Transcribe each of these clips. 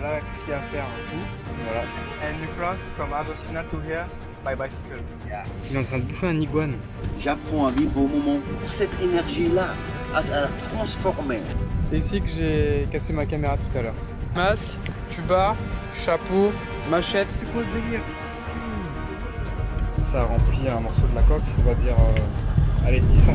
Là, qu'est-ce qu'il y a à faire? Tout. Voilà. And you cross from Argentina to here by bicycle. Yeah. Il est en train de bouffer un iguane. J'apprends à vivre au moment pour cette énergie-là, à la transformer. C'est ici que j'ai cassé ma caméra tout à l'heure. Masque, tuba, chapeau, machette. C'est quoi ce délire? Ça remplit un morceau de la coque, on va dire, allez, 10 cm.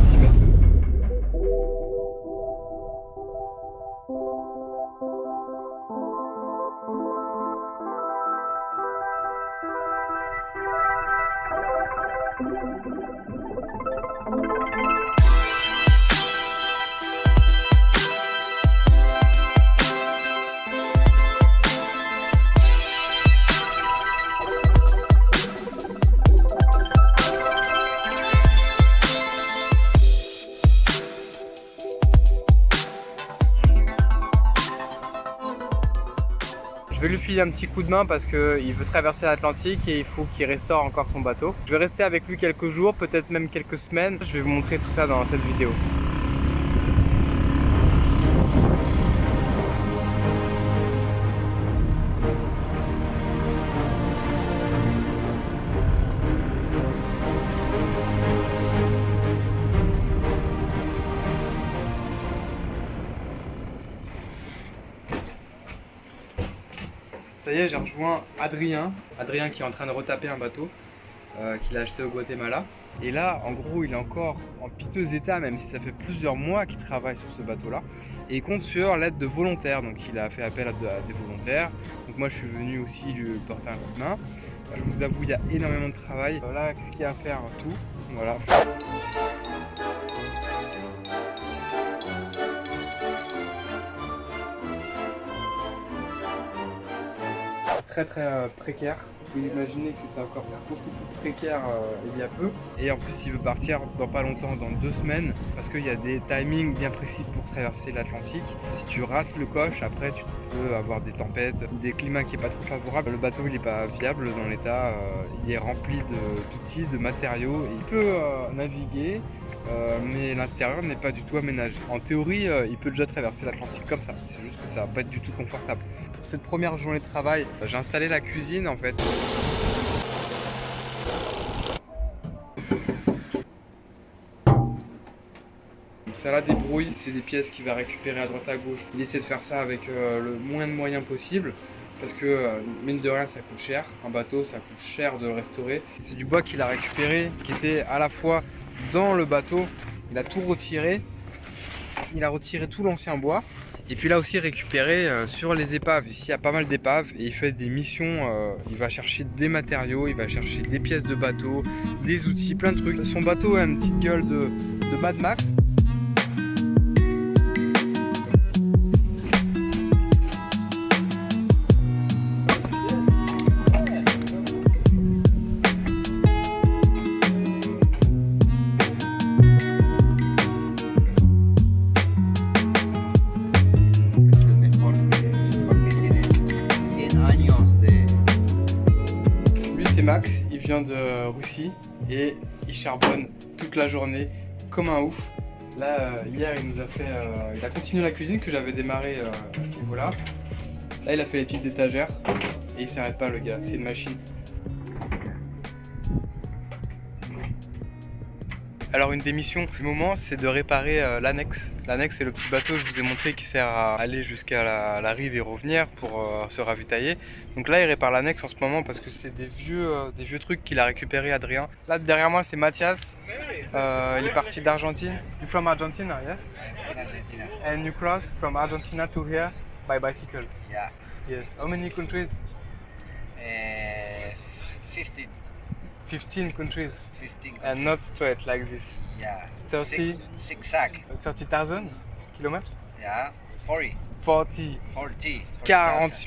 Je vais lui filer un petit coup de main parce qu'il veut traverser l'Atlantique et il faut qu'il restaure encore son bateau. Je vais rester avec lui quelques jours, peut-être même quelques semaines. Je vais vous montrer tout ça dans cette vidéo. Ça y est, j'ai rejoint Adrien qui est en train de retaper un bateau qu'il a acheté au Guatemala. Et là, en gros, il est encore en piteux état, même si ça fait plusieurs mois qu'il travaille sur ce bateau-là. Et il compte sur l'aide de volontaires, donc il a fait appel à des volontaires. Donc moi, je suis venu aussi lui porter un coup de main. Je vous avoue, il y a énormément de travail. Là, qu'est-ce qu'il y a à faire? Tout. Voilà. Très précaire. Vous pouvez imaginer que c'était encore beaucoup plus précaire il y a peu. Et en plus, il veut partir dans pas longtemps, dans 2 semaines, parce qu'il y a des timings bien précis pour traverser l'Atlantique. Si tu rates le coche, après tu peux avoir des tempêtes, des climats qui n'est pas trop favorables. Le bateau il n'est pas viable dans l'état, il est rempli d'outils, de matériaux. Et il peut naviguer, mais l'intérieur n'est pas du tout aménagé. En théorie, il peut déjà traverser l'Atlantique comme ça. C'est juste que ça va pas être du tout confortable. Pour cette première journée de travail, j'ai installé la cuisine en fait. Ça la débrouille, c'est des pièces qu'il va récupérer à droite à gauche. Il essaie de faire ça avec le moins de moyens possible. Parce que mine de rien ça coûte cher, un bateau ça coûte cher de le restaurer. C'est du bois qu'il a récupéré, qui était à la fois dans le bateau, il a tout retiré, il a retiré tout l'ancien bois. Et puis là aussi récupéré sur les épaves, ici il y a pas mal d'épaves et il fait des missions, il va chercher des matériaux, il va chercher des pièces de bateau, des outils, plein de trucs. Son bateau a une petite gueule de Mad Max. Max, il vient de Russie et il charbonne toute la journée comme un ouf. Là, hier, il nous a fait, il a continué la cuisine que j'avais démarré à ce niveau-là. Là, il a fait les petites étagères et il s'arrête pas, le gars. C'est une machine. Alors une des missions du moment, c'est de réparer l'annexe. L'annexe, c'est le petit bateau que je vous ai montré qui sert à aller jusqu'à la rive et revenir pour se ravitailler. Donc là, il répare l'annexe en ce moment parce que c'est des vieux trucs qu'il a récupéré Adrien. Là, derrière moi, c'est Mathias. Il est parti d'Argentine. You from Argentina, yes? Argentina. And you cross from Argentina to here by bicycle? Yeah. Yes. How many countries? 15. 15 countries. 15. And not straight like this. Yeah. 30? Zigzag. 30,000 kilomètres? Yeah. 40. 40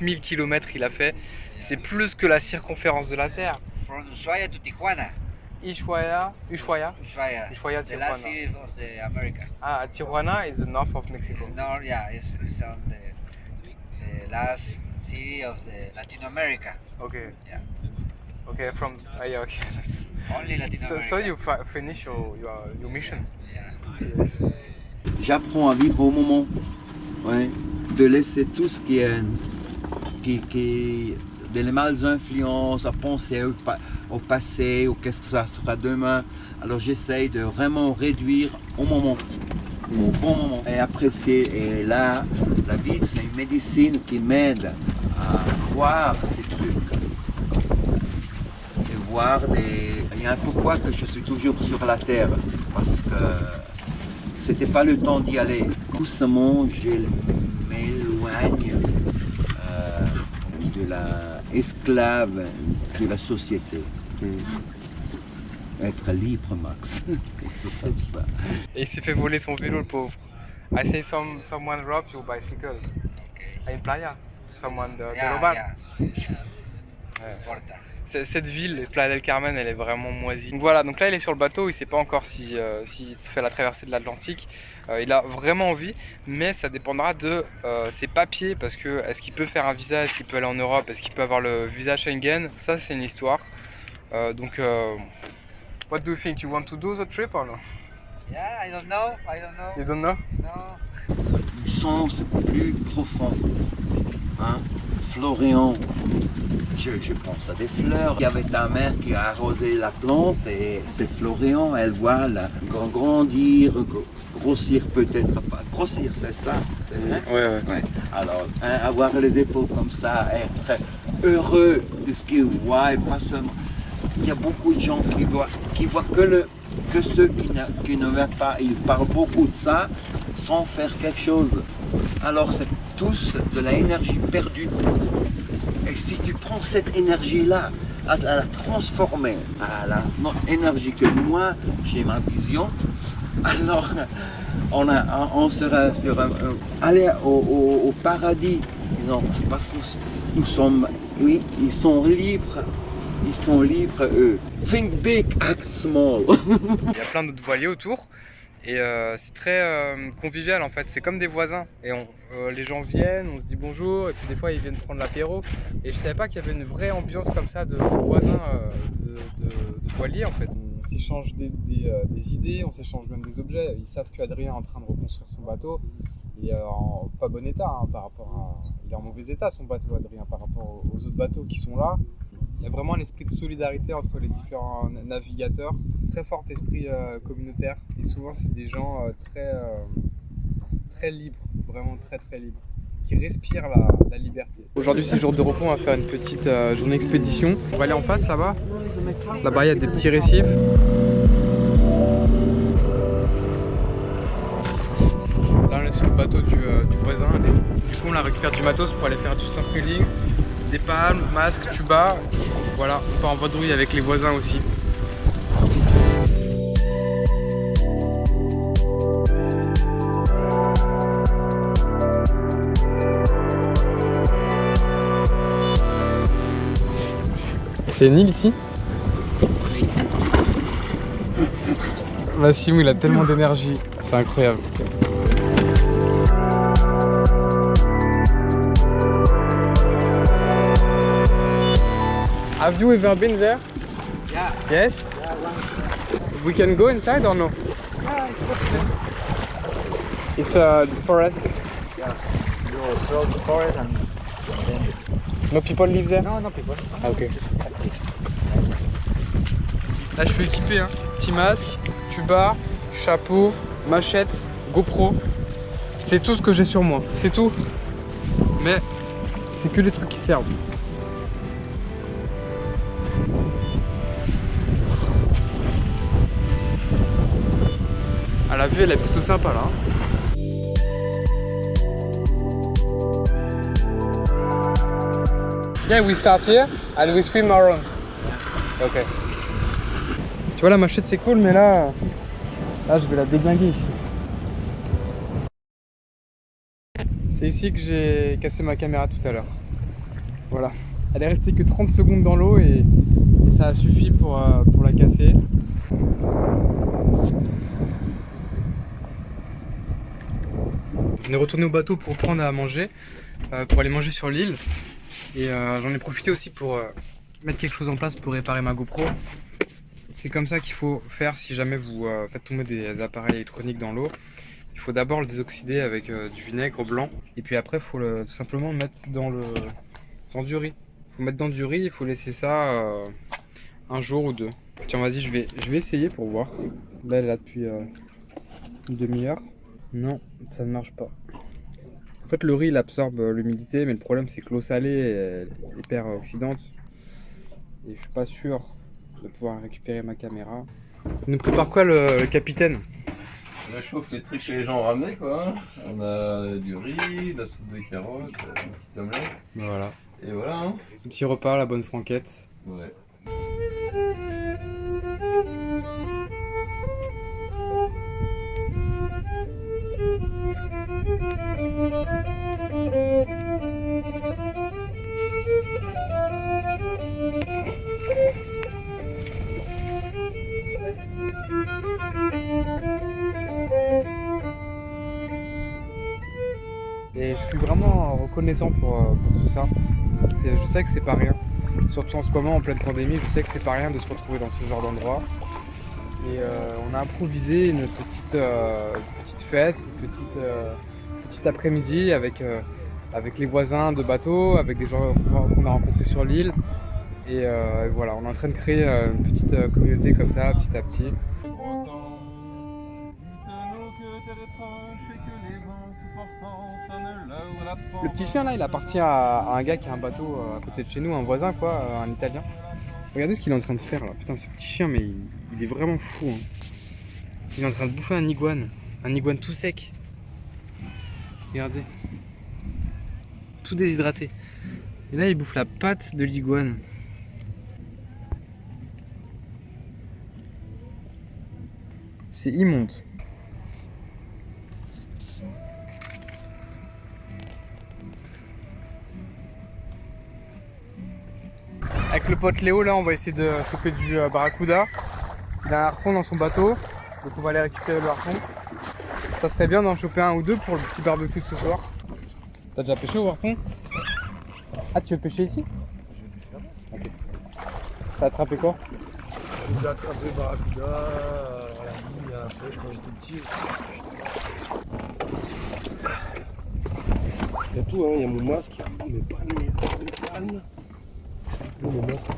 000 kilomètres il a fait. C'est plus que la circonférence de la Terre. From Ushuaia to Tijuana. Ushuaia, Ushuaia, Tijuana. the last city of the America. Ah, Tijuana is the north of Mexico. No, yeah, it's on the last city of the Latin America. Okay. Yeah. Okay, from yeah, okay. Only Latin America. So you finish your mission. Yeah. Yes. J'apprends à vivre au moment, ouais, de laisser tout ce des mauvaises influences, à penser au passé, ou qu'est-ce que ça sera demain. Alors j'essaye de vraiment réduire au bon moment et apprécier. Et là, la vie, c'est une médecine qui m'aide à voir ces trucs. Et voir Il y a un pourquoi que je suis toujours sur la terre, parce que c'était pas le temps d'y aller. Doucement, je m'éloigne de la esclave de la société. Être libre, Max. C'est comme ça. Et il s'est fait voler son vélo, le pauvre. I say someone robbed your bicycle. In Playa. Someone de Roban. Porta. Cette ville, Playa del Carmen, elle est vraiment moisie. Donc voilà, donc là il est sur le bateau, il sait pas encore s'il fait la traversée de l'Atlantique. Il a vraiment envie, mais ça dépendra de ses papiers, parce que est-ce qu'il peut faire un visa, est-ce qu'il peut aller en Europe, est-ce qu'il peut avoir le visa Schengen, ça c'est une histoire. What do you think? You want to do the trip or no? Yeah, I don't know. You don't know? No. Le sens plus profond, hein? Florian, je pense à des fleurs. Il y avait ta mère qui a arrosé la plante et c'est Florian, elle voit la grandir, grossir peut-être pas. Grossir, c'est ça, c'est vrai? Ouais. Alors, avoir les épaules comme ça, être heureux de ce qu'ils voient, et pas seulement. Il y a beaucoup de gens qui voient que ceux qui ne voient pas. Ils parlent beaucoup de ça sans faire quelque chose. Alors c'est tous de l'énergie perdue. Et si tu prends cette énergie-là, à la transformer à la énergie que moi j'ai ma vision, alors on sera aller au paradis. Non, parce que nous sommes, oui, ils sont libres. Ils sont libres, eux. Think big, act small. Il y a plein d'autres voiliers autour. Et c'est très convivial en fait, c'est comme des voisins. Et les gens viennent, on se dit bonjour, et puis des fois ils viennent prendre l'apéro. Et je savais pas qu'il y avait une vraie ambiance comme ça de voisins de voiliers en fait. On s'échange des idées, on s'échange même des objets. Ils savent qu'Adrien est en train de reconstruire son bateau. Il est en pas bon état par rapport à. Il est en mauvais état son bateau, Adrien, par rapport aux autres bateaux qui sont là. Il y a vraiment un esprit de solidarité entre les différents navigateurs, très fort esprit communautaire, et souvent c'est des gens très libres, vraiment très libres, qui respirent la liberté. Aujourd'hui c'est le jour de repos, on va faire une petite journée expédition. On va aller en face là-bas, là-bas il y a des petits récifs. Là on est sur le bateau du voisin, du coup on la récupère du matos pour aller faire du snorkeling. Des palmes, masques, tuba, voilà, on part en vadrouille avec les voisins aussi. C'est une île ici? Massim, il a tellement d'énergie, c'est incroyable. Have you ever been there? Yeah. Yes? Yeah, one. We can go inside or no? Yeah, It's a forest. yeah. You will cross the forest and then it's... No people live there? No people. Ah ok. Là je suis équipé, hein. Petit masque, tuba, chapeau, machette, GoPro. C'est tout ce que j'ai sur moi, c'est tout. Mais c'est que les trucs qui servent. Ah, la vue elle est plutôt sympa là. Yeah, we start here and we swim around. Ok. Tu vois la machette c'est cool, mais là je vais la déglinguer ici. C'est ici que j'ai cassé ma caméra tout à l'heure. Voilà. Elle est restée que 30 secondes dans l'eau et ça a suffi pour la casser. On est retourné au bateau pour prendre à manger, pour aller manger sur l'île. Et j'en ai profité aussi pour mettre quelque chose en place pour réparer ma GoPro. C'est comme ça qu'il faut faire si jamais vous faites tomber des appareils électroniques dans l'eau. Il faut d'abord le désoxyder avec du vinaigre blanc. Et puis après, il faut tout simplement le mettre Dans du riz. Faut mettre dans du riz, il faut laisser ça un jour ou deux. Tiens, vas-y, je vais essayer pour voir. Là, elle est là depuis une demi-heure. Non, ça ne marche pas. En fait, le riz, il absorbe l'humidité, mais le problème, c'est que l'eau salée elle est hyper oxydante. Et je suis pas sûr de pouvoir récupérer ma caméra. Il nous prépare quoi, le capitaine? On chauffe les trucs que les gens ont ramenés, quoi. On a du riz, de la soupe de carottes, une petite omelette. Voilà. Et voilà, hein. Un petit repas, la bonne franquette. Ouais. Et je suis vraiment reconnaissant pour tout ça. Je sais que c'est pas rien. Surtout en ce moment, en pleine pandémie, je sais que c'est pas rien de se retrouver dans ce genre d'endroit. Et on a improvisé une petite fête, une petite après-midi avec les voisins de bateau, avec des gens qu'on a rencontrés sur l'île. Et voilà, on est en train de créer une petite communauté comme ça, petit à petit. Le petit chien là, il appartient à un gars qui a un bateau à côté de chez nous, un voisin quoi, un Italien. Regardez ce qu'il est en train de faire là. Putain, ce petit chien, mais il est vraiment fou. Hein. Il est en train de bouffer un iguane tout sec. Regardez. Tout déshydraté. Et là, il bouffe la patte de l'iguane. C'est immonde. Avec le pote Léo, là, on va essayer de choper du barracuda. Il a un harpon dans son bateau, donc on va aller récupérer le harpon. Ça serait bien d'en choper un ou deux pour le petit barbecue de ce soir. T'as déjà pêché au harpon? Ah, tu veux pêcher ici? Ok. T'as attrapé quoi? J'ai attrapé barracuda, à la ligne, à la pêche quand j'étais petit. Il y a tout, hein. Il y a mon masque, mes pannes, mon masque.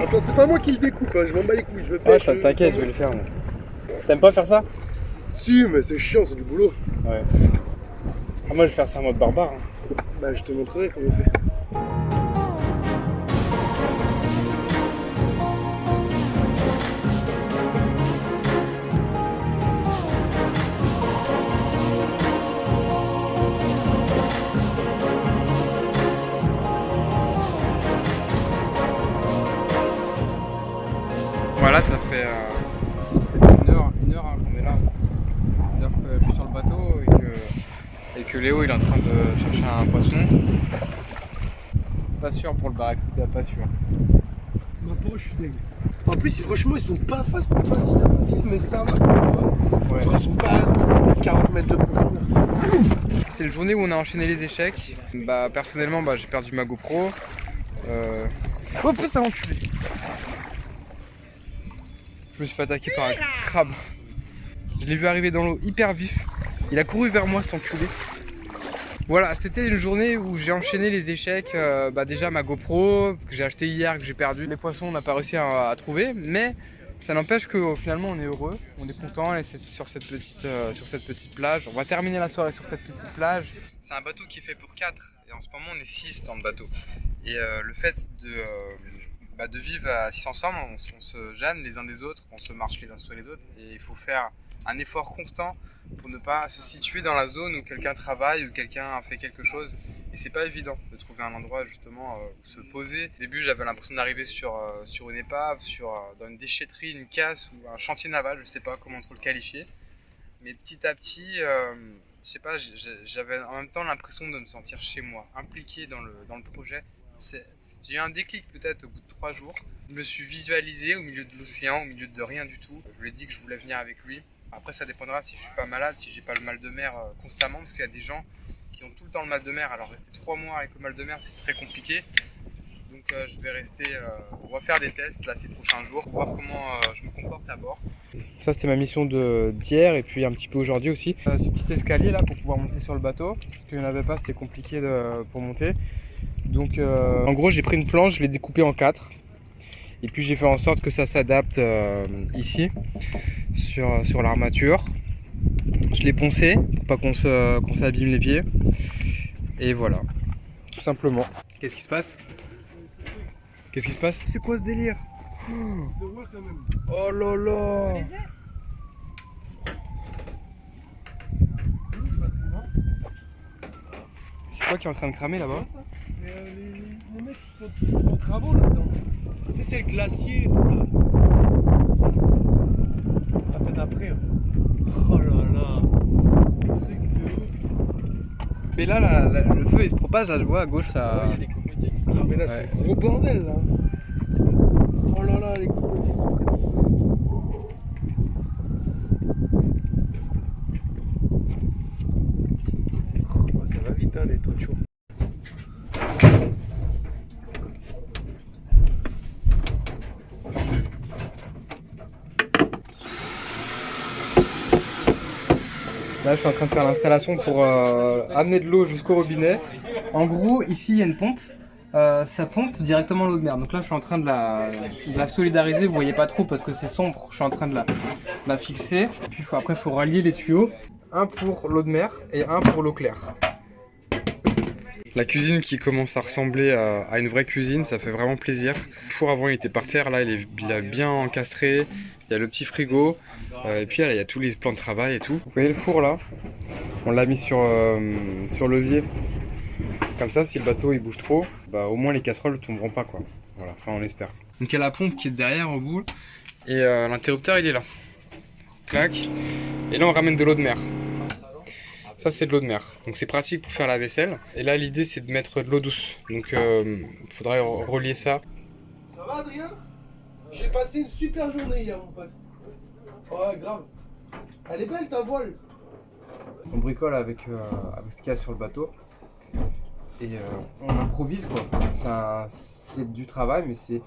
Enfin, c'est pas moi qui le découpe, hein. Je m'en bats les couilles, je le pêche. Ah, t'inquiète, je vais le faire. Moi. T'aimes pas faire ça? Si, mais c'est chiant, c'est du boulot. Ouais. Ah, moi, je vais faire ça en mode barbare. Hein. Bah, je te montrerai comment on fait. Voilà, ça fait peut-être une heure hein, qu'on est là. Une heure que je suis sur le bateau et que Léo il est en train de chercher un poisson. Pas sûr pour le barracuda, pas sûr. Ma poche, je suis dingue. En plus, franchement, ils sont pas faciles, mais ça va. Ouais. Genre, ils sont pas à 40 mètres de profondeur. C'est la journée où on a enchaîné les échecs. Bah personnellement, j'ai perdu ma GoPro. Oh putain, enculé! Je me suis fait attaquer par un crabe. Je l'ai vu arriver dans l'eau hyper vif. Il a couru vers moi cet enculé. Voilà, c'était une journée où j'ai enchaîné les échecs. Déjà ma GoPro que j'ai acheté hier, que j'ai perdu. Les poissons on n'a pas réussi à trouver, mais ça n'empêche que finalement on est heureux, on est content et c'est sur cette petite plage. On va terminer la soirée sur cette petite plage. C'est un bateau qui est fait pour 4 et en ce moment on est 6 dans le bateau. Et le fait de vivre à 6 ensemble, on se gêne les uns des autres, on se marche les uns sur les autres et il faut faire un effort constant pour ne pas se situer dans la zone où quelqu'un travaille ou quelqu'un fait quelque chose. Et c'est pas évident de trouver un endroit justement où se poser. Au début j'avais l'impression d'arriver sur une épave, dans une déchetterie, une casse ou un chantier naval, je sais pas comment trop le qualifier. Mais petit à petit, je sais pas, j'avais en même temps l'impression de me sentir chez moi, impliqué dans le projet. J'ai eu un déclic peut-être au bout de 3 jours. Je me suis visualisé au milieu de l'océan, au milieu de rien du tout. Je lui ai dit que je voulais venir avec lui. Après ça dépendra si je suis pas malade, si j'ai pas le mal de mer constamment, parce qu'il y a des gens qui ont tout le temps le mal de mer. Alors rester 3 mois avec le mal de mer c'est très compliqué. Donc je vais rester, on va faire des tests là ces prochains jours, voir comment je me comporte à bord. Ça c'était ma mission d'hier et puis un petit peu aujourd'hui aussi. Ce petit escalier là pour pouvoir monter sur le bateau, parce qu'il n'y en avait pas, c'était compliqué pour monter. Donc en gros j'ai pris une planche, je l'ai découpée en 4. Et puis j'ai fait en sorte que ça s'adapte ici sur l'armature. Je l'ai poncé pour pas qu'on s'abîme les pieds. Et voilà, tout simplement. Qu'est-ce qui se passe? Qu'est-ce qui se passe? C'est quoi ce délire? Oh là là! C'est quoi qui est en train de cramer là-bas? C'est les mecs qui sont en travaux là-dedans. Tu sais, c'est le glacier et tout là. À peine après. Oh là là. Truc de ouf. Mais là, le feu il se propage, là je vois à gauche ça. Il y a des cocotiers. Non mais là Ouais. c'est gros bordel là. Oh là là, les cocotiers qui prennent feu. Oh, ça va vite hein les trucs chauds. Là je suis en train de faire l'installation pour amener de l'eau jusqu'au robinet. En gros ici il y a une pompe, ça pompe directement l'eau de mer. Donc là je suis en train de la solidariser, vous voyez pas trop parce que c'est sombre, je suis en train de la fixer. Puis après il faut rallier les tuyaux, un pour l'eau de mer et un pour l'eau claire. La cuisine qui commence à ressembler à une vraie cuisine, ça fait vraiment plaisir. Le four avant il était par terre, là il a bien encastré, il y a le petit frigo. Et puis là, il y a tous les plans de travail et tout. Vous voyez le four là? On l'a mis sur levier. Comme ça, si le bateau il bouge trop, bah au moins les casseroles ne tomberont pas quoi. Voilà, enfin on espère. Donc il y a la pompe qui est derrière au bout. Et l'interrupteur il est là. Clac. Et là on ramène de l'eau de mer. Ça c'est de l'eau de mer. Donc c'est pratique pour faire la vaisselle. Et là l'idée c'est de mettre de l'eau douce. Donc il faudrait relier ça. Ça va Adrien? J'ai passé une super journée hier mon pote. Ouais grave. Elle est belle ta voile. On bricole avec ce qu'il y a sur le bateau. Et on improvise quoi. C'est du travail mais c'est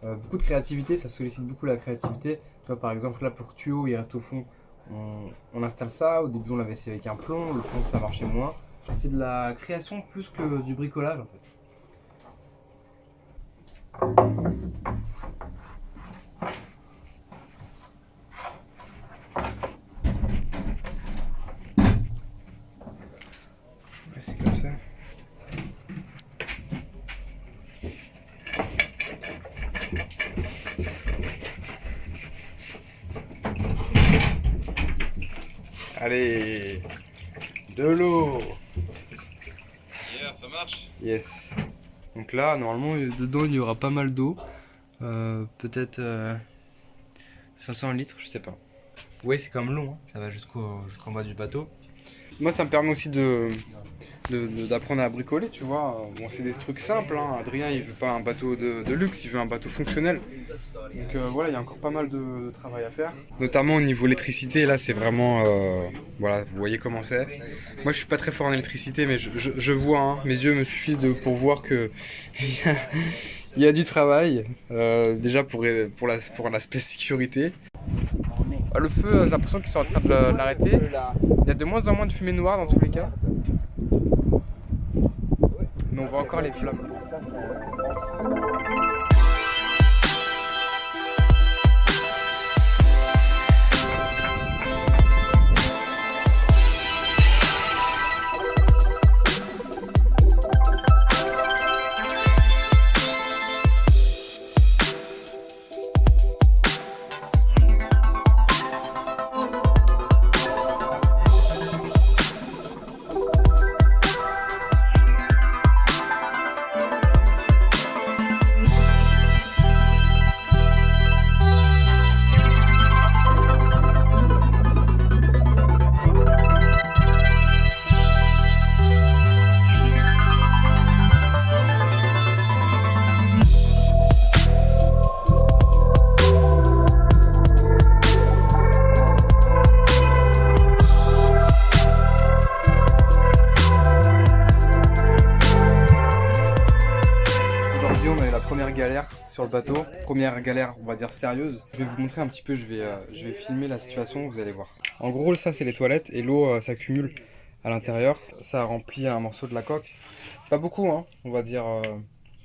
beaucoup de créativité, ça sollicite beaucoup la créativité. Tu vois par exemple là pour que le tuyau il reste au fond, on installe ça. Au début on l'avait fait avec un plomb, le plomb ça marchait moins. C'est de la création plus que du bricolage en fait. C'est comme ça. Allez, de l'eau. Yeah, ça marche. Yes. Donc là, normalement, dedans, il y aura pas mal d'eau. Peut-être 500 litres, je sais pas. Vous voyez, c'est comme long, hein. Ça va jusqu'en bas du bateau. Moi, ça me permet aussi d'apprendre à bricoler, tu vois. Bon, c'est des trucs simples, hein. Adrien, il veut pas un bateau de luxe, il veut un bateau fonctionnel. Donc voilà, il y a encore pas mal de travail à faire. Notamment au niveau électricité, là, c'est vraiment... voilà, vous voyez comment c'est. Moi, je suis pas très fort en électricité, mais je vois, hein. Mes yeux me suffisent pour voir que... il y a du travail. Déjà pour l'aspect sécurité. Le feu, j'ai l'impression qu'ils sont en train de l'arrêter. Il y a de moins en moins de fumée noire dans tous les cas. Mais on voit encore les flammes. Aujourd'hui on a eu la première galère sur le bateau, première galère on va dire sérieuse. Je vais vous montrer un petit peu, je vais filmer la situation, vous allez voir. En gros ça c'est les toilettes et l'eau s'accumule à l'intérieur, ça remplit un morceau de la coque. Pas beaucoup hein, on va dire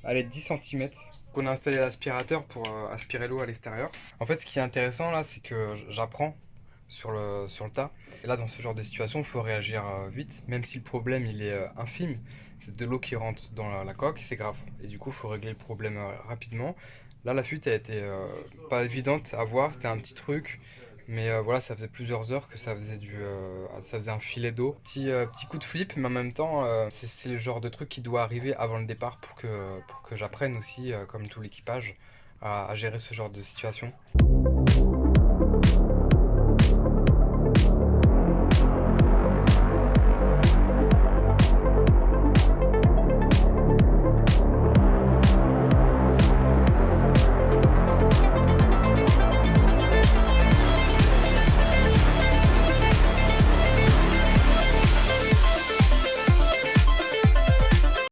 allez 10 cm. On a installé l'aspirateur pour aspirer l'eau à l'extérieur. En fait ce qui est intéressant là c'est que j'apprends sur le tas. Et là dans ce genre de situation il faut réagir vite, même si le problème il est infime. C'est de l'eau qui rentre dans la coque, c'est grave. Et du coup, il faut régler le problème rapidement. Là, la fuite a été pas évidente à voir, c'était un petit truc. Mais voilà, ça faisait plusieurs heures que ça faisait un filet d'eau. Petit coup de flip, mais en même temps, c'est le genre de truc qui doit arriver avant le départ pour que j'apprenne aussi, comme tout l'équipage, à gérer ce genre de situation.